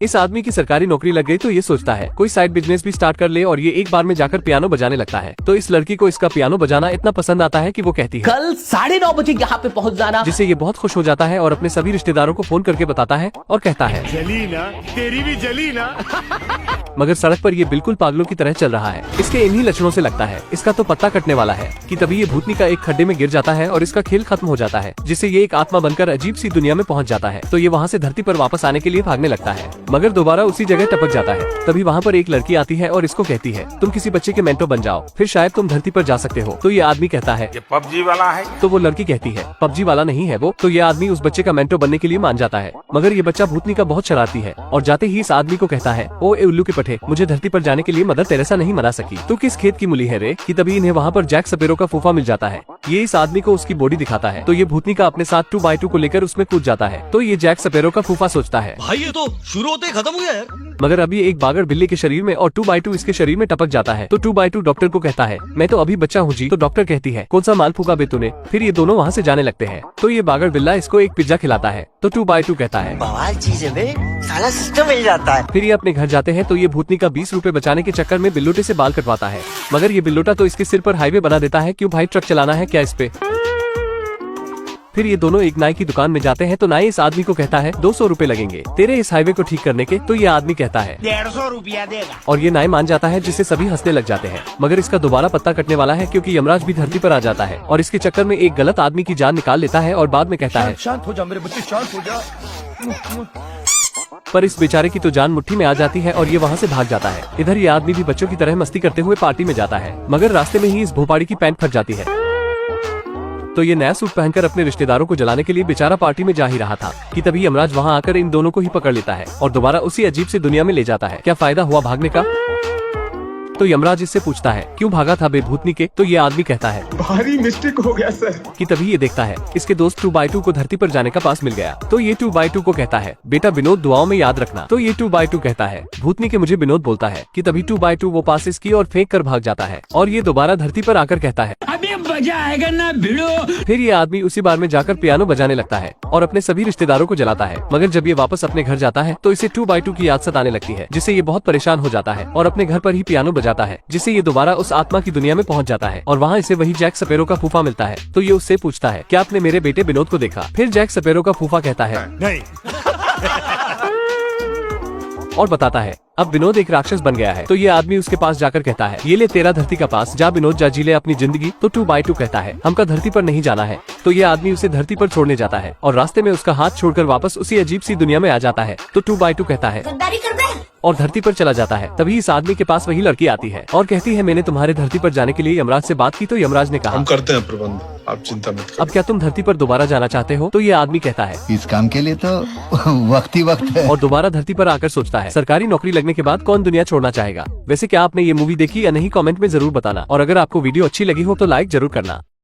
इस आदमी की सरकारी नौकरी लग गई तो ये सोचता है कोई साइड बिजनेस भी स्टार्ट कर ले और ये एक बार में जाकर पियानो बजाने लगता है। तो इस लड़की को इसका पियानो बजाना इतना पसंद आता है कि वो कहती है कल 9:30 बजे यहाँ पे पहुँच जाना, जिससे ये बहुत खुश हो जाता है और अपने सभी रिश्तेदारों को फोन करके बताता है और कहता है जली ना, तेरी भी जली ना। मगर सड़क पर ये बिल्कुल पागलों की तरह चल रहा है। इसके इन्हीं लक्षणों से लगता है इसका तो पत्ता कटने वाला है कि तभी ये भूतनी का एक खड्डे में गिर जाता है और इसका खेल खत्म हो जाता है, जिससे ये एक आत्मा बनकर अजीब सी दुनिया में पहुंच जाता है। तो ये वहाँ से धरती पर वापस आने के लिए भागने लगता है, मगर दोबारा उसी जगह टपक जाता है। तभी वहाँ पर एक लड़की आती है और इसको कहती है तुम किसी बच्चे के मेंटो बन जाओ, फिर शायद तुम धरती पर जा सकते हो। तो ये आदमी कहता है ये पबजी वाला है। तो वो लड़की कहती है पबजी वाला नहीं है वो। तो ये आदमी उस बच्चे का मेंटो बनने के लिए मान जाता है, मगर ये बच्चा भूतनी का बहुत शरारती है और जाते ही इस आदमी को कहता है ओ ए उल्लू के पठे, मुझे धरती पर जाने के लिए मदर टेरेसा नहीं मना सकी, तू किस खेत की मूली है रे। कि तभी इन्हें वहाँ पर जैक स्पैरो का फूफा मिल जाता है। ये इस आदमी को उसकी बॉडी दिखाता है तो ये भूतनी का अपने साथ 2x2 को लेकर उसमें कूद जाता है। तो ये जैक स्पैरो का फूफा सोचता है भाई ये तो शुरू होते ही खत्म हो गया यार। मगर अभी एक बागड़ बिल्ली के शरीर में और 2x2 इसके शरीर में टपक जाता है। तो 2x2 डॉक्टर को कहता है मैं तो अभी बच्चा हूँ जी। तो डॉक्टर कहती है कौन सा माल फूका बे तूने। फिर ये दोनों वहाँ से जाने लगते हैं। तो ये बागड़ बिल्ला इसको एक पिज्जा खिलाता है। तो 2x2 कहता है बवाल चीज है बे, साला सिस्टम मिल जाता है। फिर ये अपने घर जाते हैं तो ये भूतनी का 20 रुपए बचाने के चक्कर में बिल्लोटे से बाल कटवाता है, मगर ये बिल्लोटा तो इसके सिर पर हाईवे बना देता है। क्यों भाई, ट्रक चलाना है क्या इस पे। फिर ये दोनों एक नाई की दुकान में जाते हैं तो नाई इस आदमी को कहता है 200 रुपए लगेंगे तेरे इस हाईवे को ठीक करने के। तो ये आदमी कहता है 150 रुपया देगा और ये नाई मान जाता है, जिससे सभी हंसने लग जाते हैं। मगर इसका दोबारा पत्ता कटने वाला है क्योंकि यमराज भी धरती पर आ जाता है और इसके चक्कर में एक गलत आदमी की जान निकाल लेता है और बाद में कहता है शांत हो जा मेरे बच्चे, शांत हो जा। पर इस बेचारे की तो जान मुट्ठी में आ जाती है और ये वहाँ से भाग जाता है। इधर ये आदमी भी बच्चों की तरह मस्ती करते हुए पार्टी में जाता है, मगर रास्ते में ही इस भोपाड़ी की पैंट फट जाती है। तो ये नया सूट पहनकर अपने रिश्तेदारों को जलाने के लिए बेचारा पार्टी में जा ही रहा था कि तभी यमराज वहाँ आकर इन दोनों को ही पकड़ लेता है और दोबारा उसी अजीब सी दुनिया में ले जाता है। क्या फायदा हुआ भागने का। तो यमराज इससे पूछता है क्यों भागा था बे भूतनी के। तो ये आदमी कहता है भारी मिस्टेक हो गया सर। कि तभी ये देखता है इसके दोस्त 2x2 को धरती पर जाने का पास मिल गया। तो ये 2x2 को कहता है बेटा विनोद दुआओं में याद रखना। तो ये 2x2 कहता है भूतनी के मुझे विनोद बोलता है। कि तभी 2x2 वो पास इसकी और फेंक कर भाग जाता है और ये दोबारा धरती पर आकर कहता है अभी मजा आएगा ना भिड़ो। फिर ये आदमी उसी बार में जाकर पियानो बजाने लगता है और अपने सभी रिश्तेदारों को जलाता है। मगर जब ये वापस अपने घर जाता है तो इसे 2x2 की याद सताने लगती है, जिससे ये बहुत परेशान हो जाता है और अपने घर पर ही पियानो बजाता है, जिससे ये दोबारा उस आत्मा की दुनिया में पहुंच जाता है और वहाँ इसे वही जैक स्पैरो का फूफा मिलता है। तो ये उससे पूछता है क्या आपने मेरे बेटे विनोद को देखा। फिर जैक स्पैरो का फूफा कहता है नहीं। और बताता है अब विनोद एक राक्षस बन गया है। तो ये आदमी उसके पास जाकर कहता है ये ले तेरा धरती का पास, जा विनोद जा जी ले अपनी जिंदगी। तो 2x2 कहता है हमका धरती पर नहीं जाना है। तो ये आदमी उसे धरती पर छोड़ने जाता है और रास्ते में उसका हाथ छोड़कर वापस उसी अजीब सी दुनिया में आ जाता है। तो 2x2 कहता है और धरती पर चला जाता है। तभी इस आदमी के पास वही लड़की आती है और कहती है मैंने तुम्हारे धरती पर जाने के लिए यमराज से बात की। तो यमराज ने कहा हम करते हैं प्रबंध, आप चिंता मत करो। अब क्या तुम धरती पर दोबारा जाना चाहते हो। तो ये आदमी कहता है इस काम के लिए तो वक्त ही वक्त है। और दोबारा धरती पर आकर सोचता है सरकारी नौकरी लगने के बाद कौन दुनिया छोड़ना चाहेगा। वैसे क्या आपने ये मूवी देखी या नहीं, कमेंट में जरूर बताना और अगर आपको वीडियो अच्छी लगी हो तो लाइक जरूर करना।